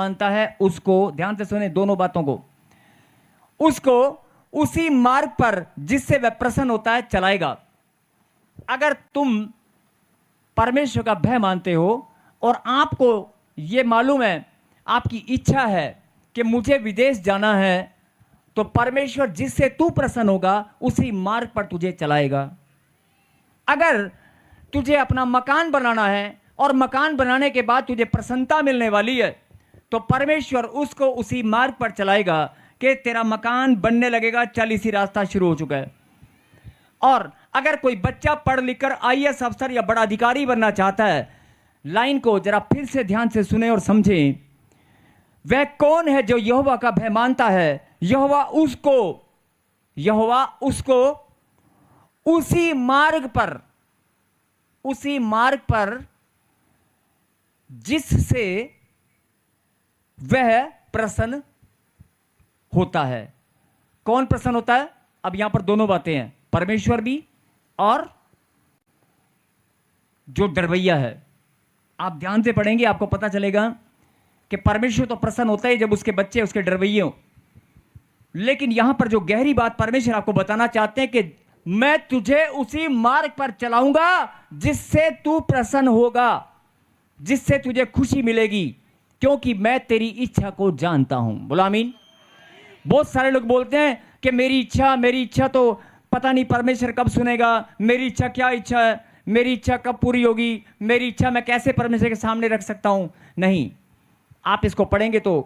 मानता है उसको, ध्यान से सुने दोनों बातों को, उसको उसी मार्ग पर जिससे वह प्रसन्न होता है चलाएगा। अगर तुम परमेश्वर का भय मानते हो और आपको यह मालूम है, आपकी इच्छा है कि मुझे विदेश जाना है, तो परमेश्वर जिससे तू प्रसन्न होगा उसी मार्ग पर तुझे चलाएगा। अगर तुझे अपना मकान बनाना है और मकान बनाने के बाद तुझे प्रसन्नता मिलने वाली है, तो परमेश्वर उसको उसी मार्ग पर चलाएगा कि तेरा मकान बनने लगेगा, चल इसी रास्ता शुरू हो चुका है। और अगर कोई बच्चा पढ़ लिखकर आईएएस अफसर या बड़ा अधिकारी बनना चाहता है, लाइन को जरा फिर से ध्यान से सुने और समझें। वह कौन है जो यहोवा का भय मानता है? यहोवा उसको उसी मार्ग पर जिससे वह प्रसन्न होता है। कौन प्रसन्न होता है? अब यहां पर दोनों बातें हैं, परमेश्वर भी और जो डरवैया है। आप ध्यान से पढ़ेंगे, आपको पता चलेगा कि परमेश्वर तो प्रसन्न होता है जब उसके बच्चे उसके डरवैये हों, लेकिन यहां पर जो गहरी बात परमेश्वर आपको बताना चाहते हैं कि मैं तुझे उसी मार्ग पर चलाऊंगा जिससे तू प्रसन्न होगा, जिससे तुझे खुशी मिलेगी, क्योंकि मैं तेरी इच्छा को जानता हूं। बोला आमीन। बहुत सारे लोग बोलते हैं कि मेरी इच्छा तो पता नहीं परमेश्वर कब सुनेगा, मेरी इच्छा क्या इच्छा है, मेरी इच्छा कब पूरी होगी, मेरी इच्छा मैं कैसे परमेश्वर के सामने रख सकता हूं। नहीं, आप इसको पढ़ेंगे तो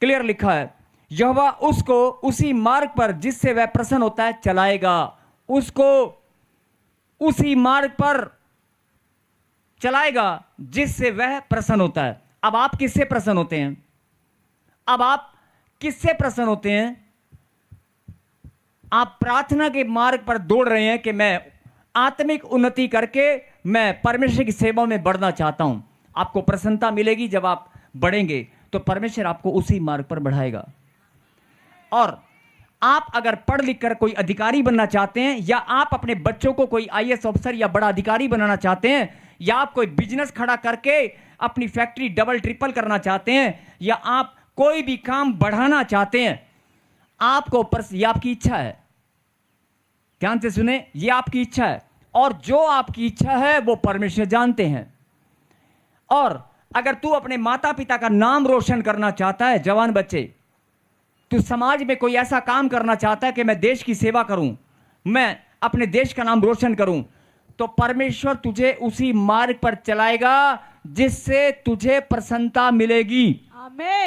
क्लियर लिखा है, यहोवा उसको उसी मार्ग पर जिससे वह प्रसन्न होता है चलाएगा। उसको उसी मार्ग पर चलाएगा जिससे वह प्रसन्न होता है। अब आप किससे प्रसन्न होते हैं? अब आप किससे प्रसन्न होते हैं? आप प्रार्थना के मार्ग पर दौड़ रहे हैं कि मैं आत्मिक उन्नति करके मैं परमेश्वर की सेवा में बढ़ना चाहता हूं। आपको प्रसन्नता मिलेगी जब आप बढ़ेंगे, तो परमेश्वर आपको उसी मार्ग पर बढ़ाएगा। और आप अगर पढ़ लिख कर कोई अधिकारी बनना चाहते हैं, या आप अपने बच्चों को कोई आईएएस अफसर या बड़ा अधिकारी बनाना चाहते हैं, या आप कोई बिजनेस खड़ा करके अपनी फैक्ट्री डबल ट्रिपल करना चाहते हैं, या आप कोई भी काम बढ़ाना चाहते हैं, ये आपकी इच्छा है। ध्यान से सुने, ये आपकी इच्छा है, और जो आपकी इच्छा है वो परमेश्वर जानते हैं। और अगर तू अपने माता पिता का नाम रोशन करना चाहता है, जवान बच्चे, तू समाज में कोई ऐसा काम करना चाहता है कि मैं देश की सेवा करूं, मैं अपने देश का नाम रोशन करूं, तो परमेश्वर तुझे उसी मार्ग पर चलाएगा जिससे तुझे प्रसन्नता मिलेगी। आमीन।